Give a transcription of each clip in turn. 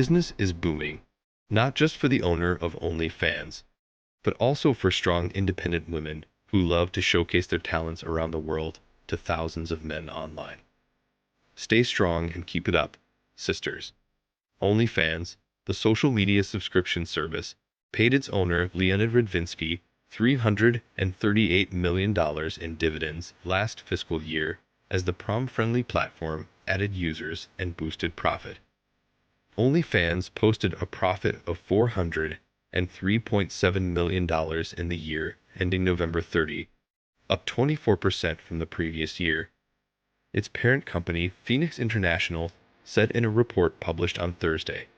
Business is booming, not just for the owner of OnlyFans, but also for strong independent women who love to showcase their talents around the world to thousands of men online. Stay strong and keep it up, sisters. OnlyFans, the social media subscription service, paid its owner Leonid Radvinsky $338 million in dividends last fiscal year as the prom-friendly platform added users and boosted profit. OnlyFans posted a profit of $403.7 million in the year ending November 30, up 24% from the previous year. Its parent company, Phoenix International, said in a report published on Thursday.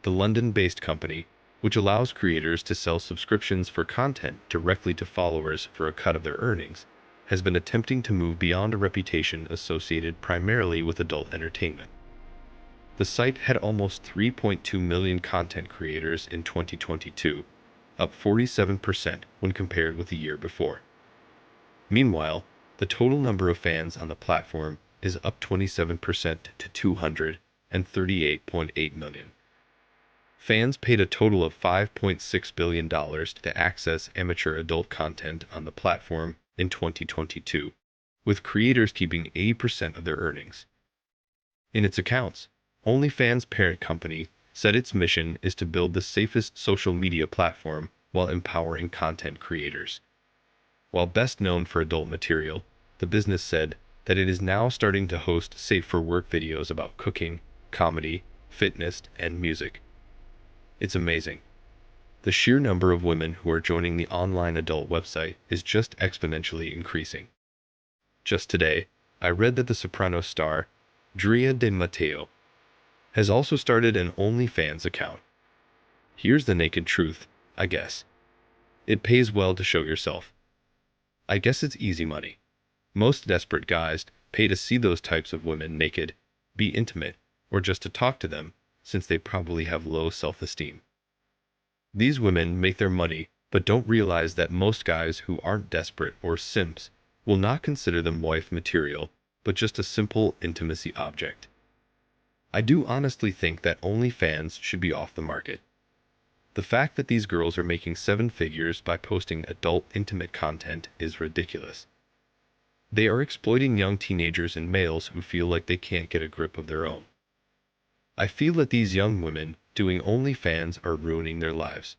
The London-based company, which allows creators to sell subscriptions for content directly to followers for a cut of their earnings, has been attempting to move beyond a reputation associated primarily with adult entertainment. The site had almost 3.2 million content creators in 2022, up 47% when compared with the year before. Meanwhile, the total number of fans on the platform is up 27% to 238.8 million. Fans paid a total of $5.6 billion to access amateur adult content on the platform in 2022, with creators keeping 80% of their earnings. In its accounts, OnlyFans' parent company said its mission is to build the safest social media platform while empowering content creators. While best known for adult material, the business said that it is now starting to host safe-for-work videos about cooking, comedy, fitness, and music. It's amazing. The sheer number of women who are joining the online adult website is just exponentially increasing. Just today, I read that the Sopranos star, Drea De Matteo, has also started an OnlyFans account. Here's the naked truth, I guess. It pays well to show yourself. I guess it's easy money. Most desperate guys pay to see those types of women naked, be intimate, or just to talk to them, since they probably have low self-esteem. These women make their money, but don't realize that most guys who aren't desperate or simps will not consider them wife material, but just a simple intimacy object. I do honestly think that OnlyFans should be off the market. The fact that these girls are making 7 figures by posting adult intimate content is ridiculous. They are exploiting young teenagers and males who feel like they can't get a grip of their own. I feel that these young women doing OnlyFans are ruining their lives.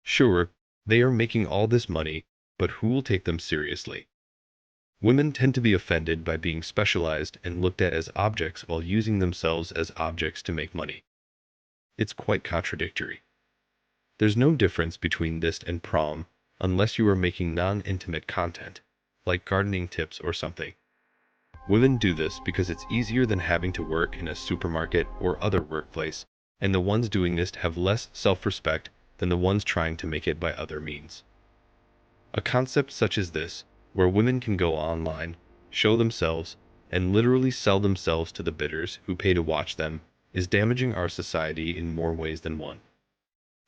Sure, they are making all this money, but who will take them seriously? Women tend to be offended by being specialized and looked at as objects while using themselves as objects to make money. It's quite contradictory. There's no difference between this and prom, unless you are making non-intimate content, like gardening tips or something. Women do this because it's easier than having to work in a supermarket or other workplace, and the ones doing this have less self-respect than the ones trying to make it by other means. A concept such as this, where women can go online, show themselves, and literally sell themselves to the bidders who pay to watch them, is damaging our society in more ways than one.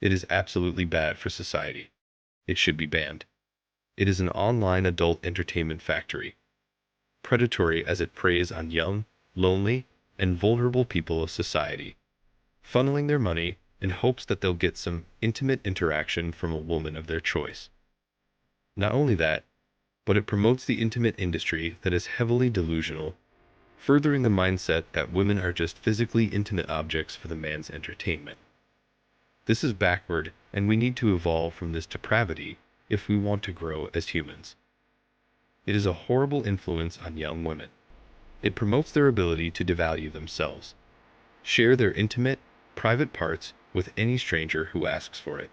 It is absolutely bad for society. It should be banned. It is an online adult entertainment factory, predatory as it preys on young, lonely, and vulnerable people of society, funneling their money in hopes that they'll get some intimate interaction from a woman of their choice. Not only that, but it promotes the intimate industry that is heavily delusional, furthering the mindset that women are just physically intimate objects for the man's entertainment. This is backward, and we need to evolve from this depravity if we want to grow as humans. It is a horrible influence on young women. It promotes their ability to devalue themselves, share their intimate, private parts with any stranger who asks for it.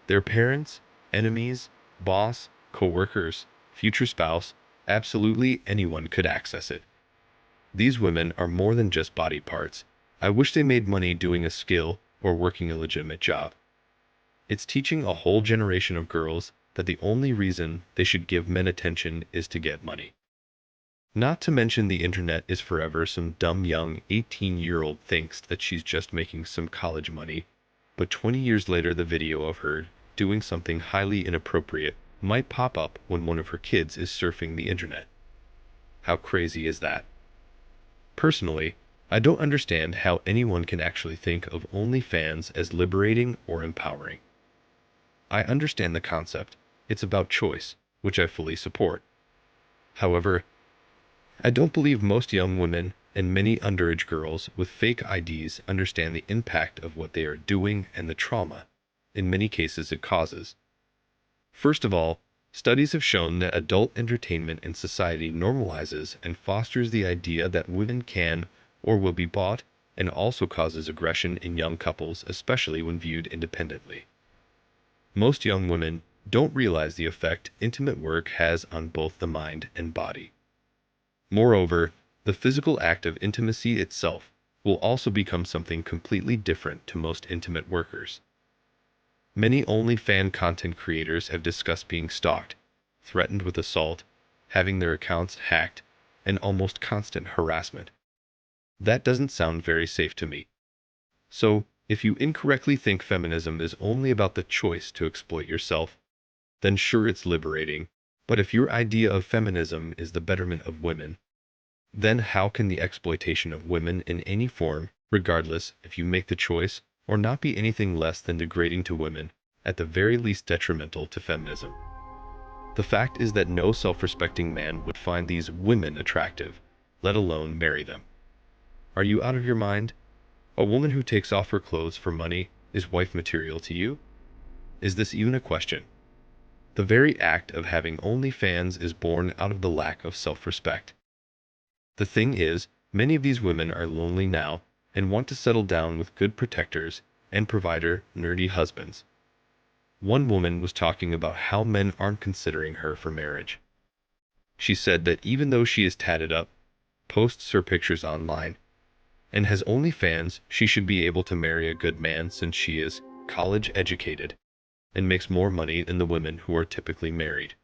Their parents, enemies, boss, co-workers, future spouse, absolutely anyone could access it. These women are more than just body parts. I wish they made money doing a skill or working a legitimate job. It's teaching a whole generation of girls that the only reason they should give men attention is to get money. Not to mention the internet is forever some dumb young 18-year-old thinks that she's just making some college money, but 20 years later the video of her doing something highly inappropriate might pop up when one of her kids is surfing the internet. How crazy is that? Personally, I don't understand how anyone can actually think of OnlyFans as liberating or empowering. I understand the concept. It's about choice, which I fully support. However, I don't believe most young women and many underage girls with fake IDs understand the impact of what they are doing and the trauma, in many cases, it causes. First of all, studies have shown that adult entertainment in society normalizes and fosters the idea that women can or will be bought, and also causes aggression in young couples, especially when viewed independently. Most young women don't realize the effect intimate work has on both the mind and body. Moreover, the physical act of intimacy itself will also become something completely different to most intimate workers. Many OnlyFans content creators have discussed being stalked, threatened with assault, having their accounts hacked, and almost constant harassment. That doesn't sound very safe to me. So, if you incorrectly think feminism is only about the choice to exploit yourself, then sure, it's liberating. But if your idea of feminism is the betterment of women, then how can the exploitation of women in any form, regardless if you make the choice, or not be anything less than degrading to women, at the very least detrimental to feminism? The fact is that no self-respecting man would find these women attractive, let alone marry them. Are you out of your mind? A woman who takes off her clothes for money is wife material to you? Is this even a question? The very act of having OnlyFans is born out of the lack of self-respect. The thing is, many of these women are lonely now and want to settle down with good protectors and provider, nerdy husbands. One woman was talking about how men aren't considering her for marriage. She said that even though she is tatted up, posts her pictures online, and has OnlyFans, she should be able to marry a good man since she is college educated and makes more money than the women who are typically married.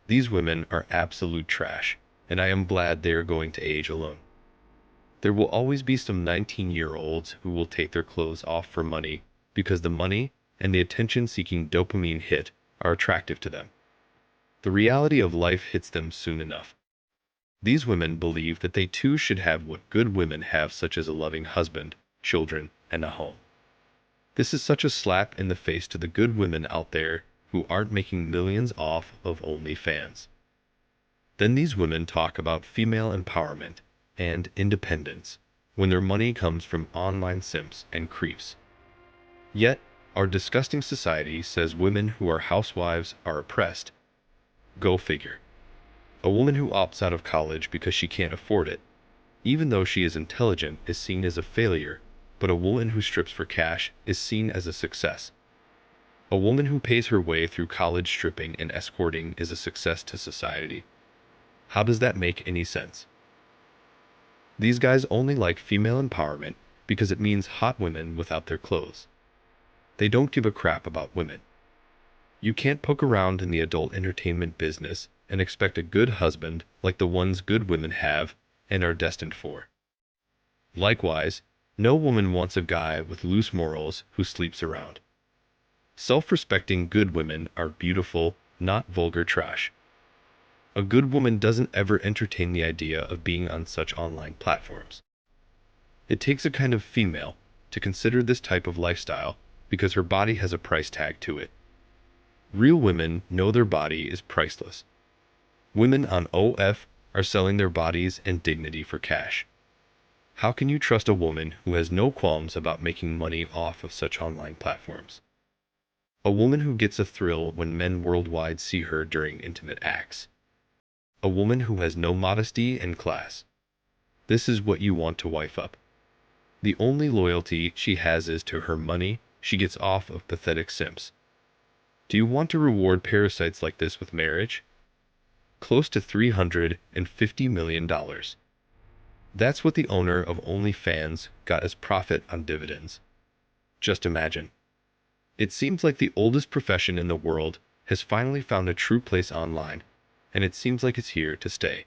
These women are absolute trash, and I am glad they are going to age alone. There will always be some 19-year-olds who will take their clothes off for money because the money and the attention-seeking dopamine hit are attractive to them. The reality of life hits them soon enough. These women believe that they too should have what good women have, such as a loving husband, children, and a home. This is such a slap in the face to the good women out there who aren't making millions off of OnlyFans. Then these women talk about female empowerment and independence when their money comes from online simps and creeps. Yet, our disgusting society says women who are housewives are oppressed. Go figure. A woman who opts out of college because she can't afford it, even though she is intelligent, is seen as a failure, but a woman who strips for cash is seen as a success. A woman who pays her way through college stripping and escorting is a success to society. How does that make any sense? These guys only like female empowerment because it means hot women without their clothes. They don't give a crap about women. You can't poke around in the adult entertainment business and expect a good husband like the ones good women have and are destined for. Likewise, no woman wants a guy with loose morals who sleeps around. Self-respecting good women are beautiful, not vulgar trash. A good woman doesn't ever entertain the idea of being on such online platforms. It takes a kind of female to consider this type of lifestyle because her body has a price tag to it. Real women know their body is priceless. Women on OF are selling their bodies and dignity for cash. How can you trust a woman who has no qualms about making money off of such online platforms? A woman who gets a thrill when men worldwide see her during intimate acts. A woman who has no modesty and class. This is what you want to wife up. The only loyalty she has is to her money she gets off of pathetic simps. Do you want to reward parasites like this with marriage? Close to $350 million. That's what the owner of OnlyFans got as profit on dividends. Just imagine. It seems like the oldest profession in the world has finally found a true place online, and it seems like it's here to stay.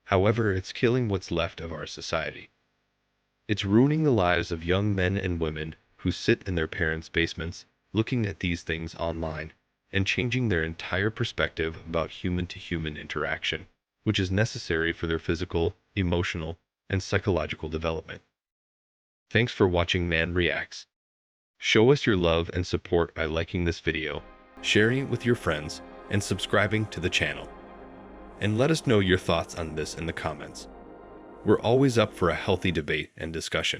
However, it's killing what's left of our society. It's ruining the lives of young men and women who sit in their parents' basements looking at these things online and changing their entire perspective about human-to-human interaction, which is necessary for their physical, emotional, and psychological development. Thanks for watching Man Reacts. Show us your love and support by liking this video, sharing it with your friends, and subscribing to the channel. And let us know your thoughts on this in the comments. We're always up for a healthy debate and discussion.